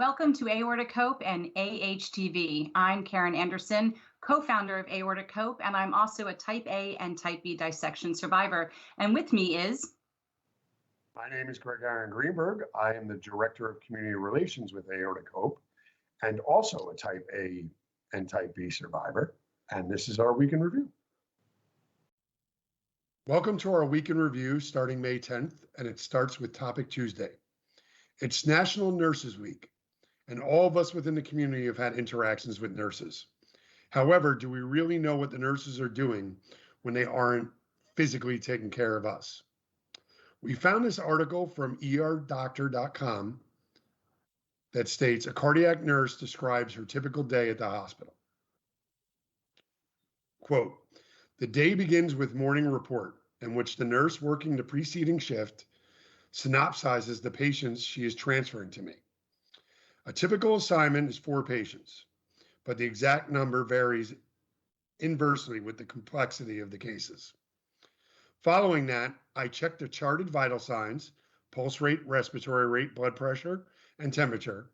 Welcome to Aortic Hope and AHTV. I'm Karen Anderson, co-founder of Aortic Hope, and I'm also a Type A and Type B dissection survivor. And with me is... My name is Greg Aaron Greenberg. I am the Director of Community Relations with Aortic Hope and also a Type A and Type B survivor. And this is our Week in Review. Welcome to our Week in Review starting May 10th, and it starts with Topic Tuesday. It's National Nurses Week, and all of us within the community have had interactions with nurses. However, do we really know what the nurses are doing when they aren't physically taking care of us? We found this article from erdoctor.com that states a cardiac nurse describes her typical day at the hospital. Quote, "The day begins with morning report in which the nurse working the preceding shift synopsizes the patients she is transferring to me. A typical assignment is 4 patients, but the exact number varies inversely with the complexity of the cases. Following that, I check the charted vital signs, pulse rate, respiratory rate, blood pressure, and temperature,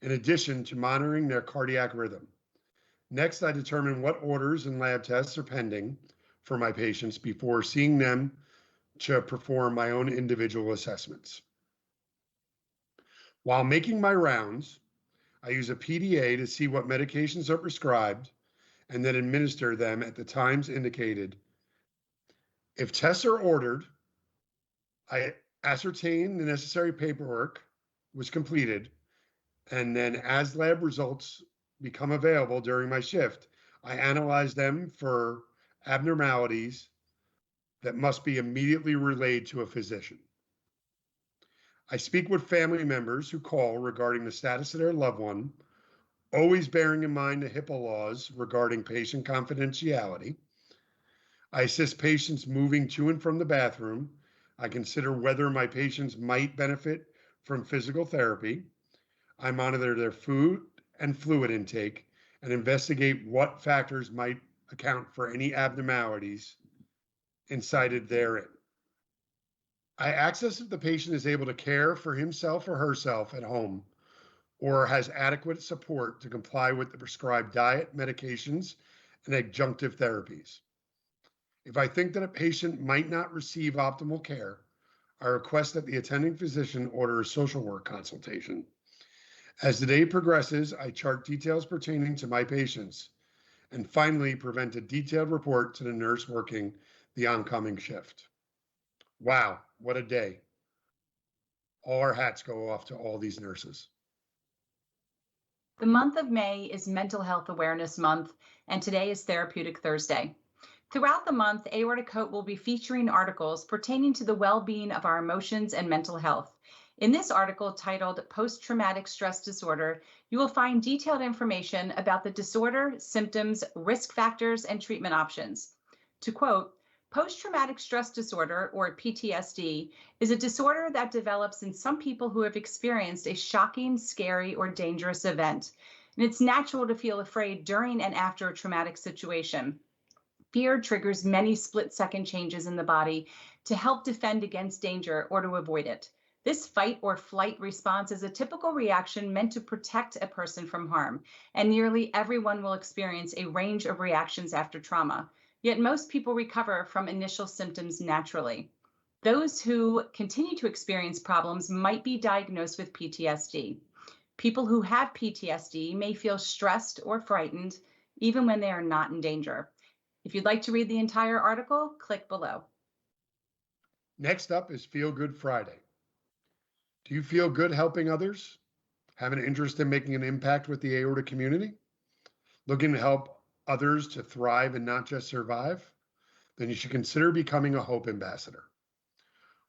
in addition to monitoring their cardiac rhythm. Next, I determine what orders and lab tests are pending for my patients before seeing them to perform my own individual assessments. While making my rounds, I use a PDA to see what medications are prescribed and then administer them at the times indicated. If tests are ordered, I ascertain the necessary paperwork was completed, and then as lab results become available during my shift, I analyze them for abnormalities that must be immediately relayed to a physician. I speak with family members who call regarding the status of their loved one, always bearing in mind the HIPAA laws regarding patient confidentiality. I assist patients moving to and from the bathroom. I consider whether my patients might benefit from physical therapy. I monitor their food and fluid intake and investigate what factors might account for any abnormalities incited therein. I access if the patient is able to care for himself or herself at home or has adequate support to comply with the prescribed diet, medications, and adjunctive therapies. If I think that a patient might not receive optimal care, I request that the attending physician order a social work consultation. As the day progresses, I chart details pertaining to my patients and finally present a detailed report to the nurse working the oncoming shift." Wow, what a day. All our hats go off to all these nurses. The month of May is Mental Health Awareness Month, and today is Therapeutic Thursday. Throughout the month, Aortic Hope will be featuring articles pertaining to the well-being of our emotions and mental health. In this article titled Post-Traumatic Stress Disorder, you will find detailed information about the disorder, symptoms, risk factors, and treatment options. To quote, "Post-traumatic stress disorder, or PTSD, is a disorder that develops in some people who have experienced a shocking, scary, or dangerous event. And it's natural to feel afraid during and after a traumatic situation. Fear triggers many split-second changes in the body to help defend against danger or to avoid it. This fight or flight response is a typical reaction meant to protect a person from harm, and nearly everyone will experience a range of reactions after trauma. Yet most people recover from initial symptoms naturally. Those who continue to experience problems might be diagnosed with PTSD. People who have PTSD may feel stressed or frightened, even when they are not in danger." If you'd like to read the entire article, click below. Next up is Feel Good Friday. Do you feel good helping others? Have an interest in making an impact with the aortic community? Looking to help others to thrive and not just survive? Then you should consider becoming a Hope Ambassador.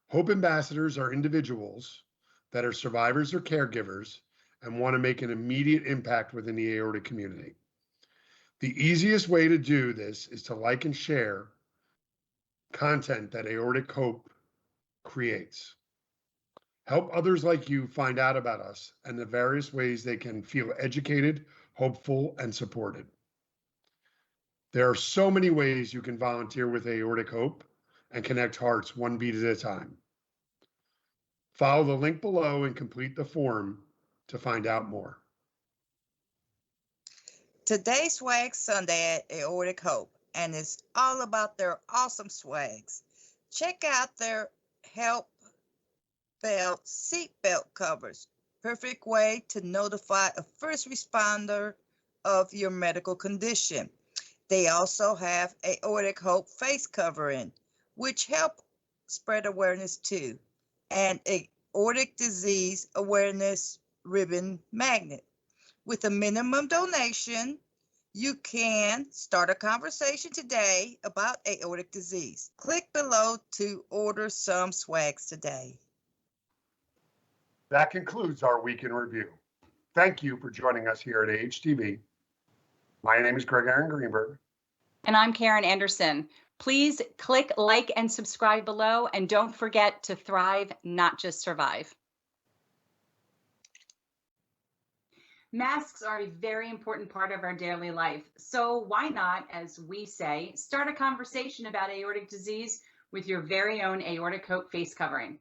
Hope Ambassadors are individuals that are survivors or caregivers and want to make an immediate impact within the aortic community. The easiest way to do this is to like and share content that Aortic Hope creates. Help others like you find out about us and the various ways they can feel educated, hopeful, and supported. There are so many ways you can volunteer with Aortic Hope and connect hearts one beat at a time. Follow the link below and complete the form to find out more. Today's Swag Sunday at Aortic Hope, and it's all about their awesome swags. Check out their help belt seatbelt covers. Perfect way to notify a first responder of your medical condition. They also have Aortic Hope face covering, which help spread awareness too, and aortic disease awareness ribbon magnet. With a minimum donation, you can start a conversation today about aortic disease. Click below to order some swags today. That concludes our week in review. Thank you for joining us here at AHTV. My name is Greg Aaron Greenberg. And I'm Karen Anderson. Please click like and subscribe below, and don't forget to thrive, not just survive. Masks are a very important part of our daily life. So why not, as we say, start a conversation about aortic disease with your very own Aortic Hope face covering.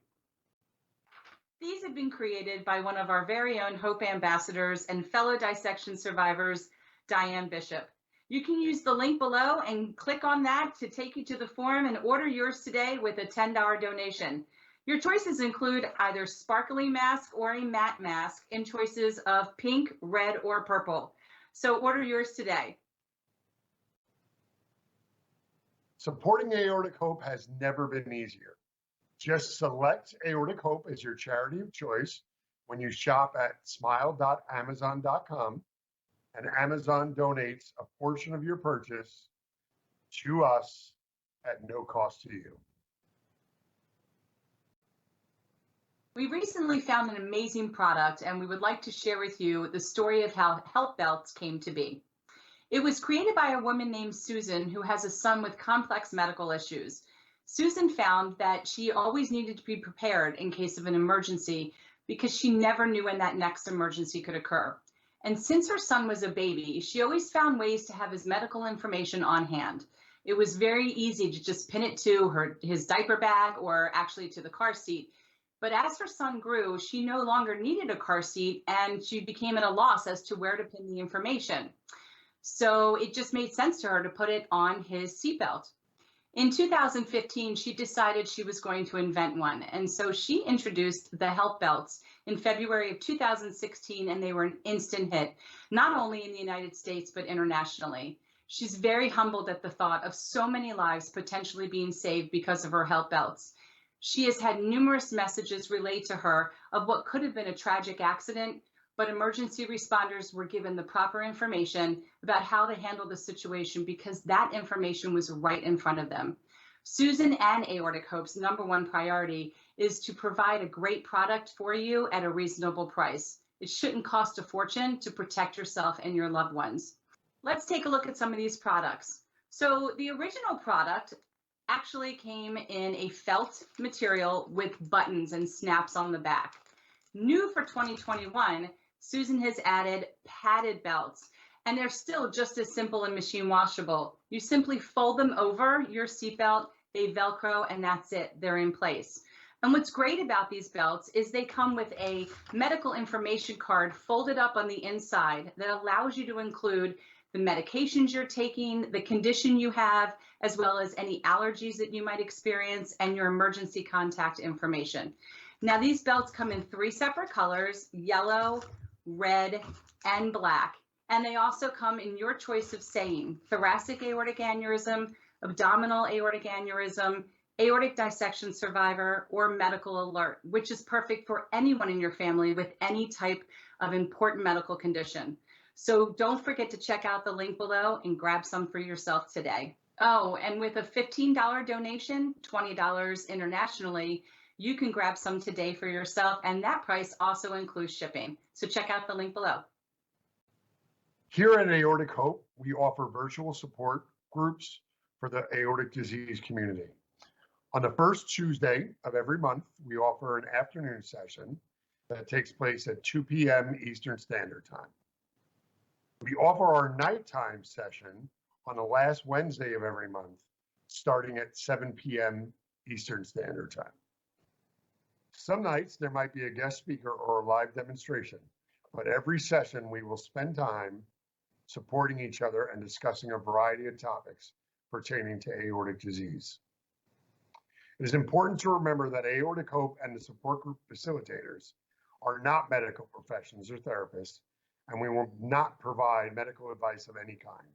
These have been created by one of our very own Hope ambassadors and fellow dissection survivors, Diane Bishop. You can use the link below and click on that to take you to the form and order yours today with a $10 donation. Your choices include either sparkly mask or a matte mask in choices of pink, red, or purple. So order yours today. Supporting Aortic Hope has never been easier. Just select Aortic Hope as your charity of choice when you shop at smile.amazon.com, and Amazon donates a portion of your purchase to us at no cost to you. We recently found an amazing product, and we would like to share with you the story of how helpbelts came to be. It was created by a woman named Susan who has a son with complex medical issues. Susan found that she always needed to be prepared in case of an emergency because she never knew when that next emergency could occur. And since her son was a baby, she always found ways to have his medical information on hand. It was very easy to just pin it to his diaper bag or actually to the car seat. But as her son grew, she no longer needed a car seat, and she became at a loss as to where to pin the information. So it just made sense to her to put it on his seatbelt. In 2015, she decided she was going to invent one. And so she introduced the helpbelts in February of 2016, and they were an instant hit, not only in the United States, but internationally. She's very humbled at the thought of so many lives potentially being saved because of her helpbelts. She has had numerous messages relayed to her of what could have been a tragic accident, but emergency responders were given the proper information about how to handle the situation because that information was right in front of them. Susan and Aortic Hope's #1 priority is to provide a great product for you at a reasonable price. It shouldn't cost a fortune to protect yourself and your loved ones. Let's take a look at some of these products. So the original product actually came in a felt material with buttons and snaps on the back. New for 2021, Susan has added padded belts, and they're still just as simple and machine washable. You simply fold them over your seatbelt, they Velcro, and that's it, they're in place. And what's great about these belts is they come with a medical information card folded up on the inside that allows you to include the medications you're taking, the condition you have, as well as any allergies that you might experience, and your emergency contact information. Now, these belts come in 3 separate colors: yellow, red, and black. And they also come in your choice of saying thoracic aortic aneurysm, abdominal aortic aneurysm, aortic dissection survivor, or medical alert, which is perfect for anyone in your family with any type of important medical condition. So don't forget to check out the link below and grab some for yourself today. Oh, and with a $15 donation, $20 internationally, you can grab some today for yourself, and that price also includes shipping. So check out the link below. Here at Aortic Hope, we offer virtual support groups for the aortic disease community. On the first Tuesday of every month, we offer an afternoon session that takes place at 2 p.m. Eastern Standard Time. We offer our nighttime session on the last Wednesday of every month, starting at 7 p.m. Eastern Standard Time. Some nights there might be a guest speaker or a live demonstration, but every session we will spend time supporting each other and discussing a variety of topics pertaining to aortic disease. It is important to remember that Aortic Hope and the support group facilitators are not medical professionals or therapists, and we will not provide medical advice of any kind.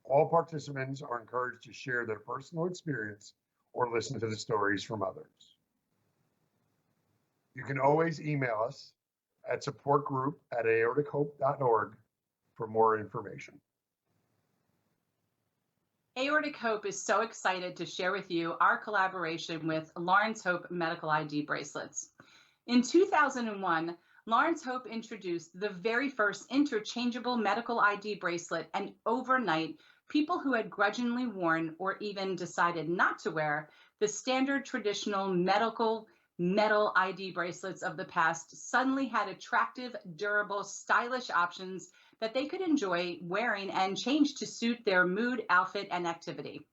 All participants are encouraged to share their personal experience or listen to the stories from others. You can always email us at supportgroup@aortichope.org for more information. Aortic Hope is so excited to share with you our collaboration with Laurenshope Medical ID bracelets. In 2001, Laurenshope introduced the very first interchangeable medical ID bracelet, and overnight, people who had grudgingly worn or even decided not to wear the standard traditional medical metal ID bracelets of the past suddenly had attractive, durable, stylish options that they could enjoy wearing and change to suit their mood, outfit, and activity.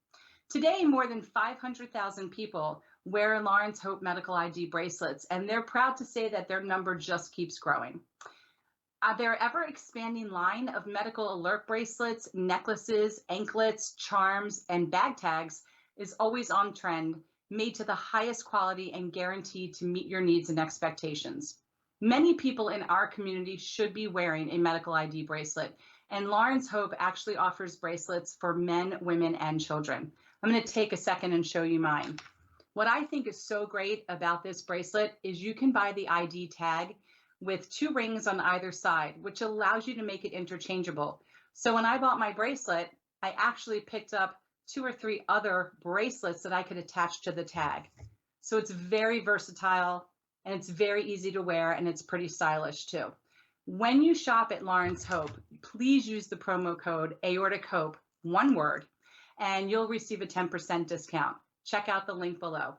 Today, more than 500,000 people wear Laurenshope Medical ID bracelets, and they're proud to say that their number just keeps growing. Their ever-expanding line of medical alert bracelets, necklaces, anklets, charms, and bag tags is always on trend, made to the highest quality and guaranteed to meet your needs and expectations. Many people in our community should be wearing a medical ID bracelet, and Laurenshope actually offers bracelets for men, women, and children. I'm going to take a second and show you mine. What I think is so great about this bracelet is you can buy the ID tag with 2 rings on either side, which allows you to make it interchangeable. So when I bought my bracelet, I actually picked up 2 or 3 other bracelets that I could attach to the tag. So it's very versatile, and it's very easy to wear, and it's pretty stylish too. When you shop at Laurenshope, please use the promo code Aortic Hope, one word, and you'll receive a 10% discount. Check out the link below.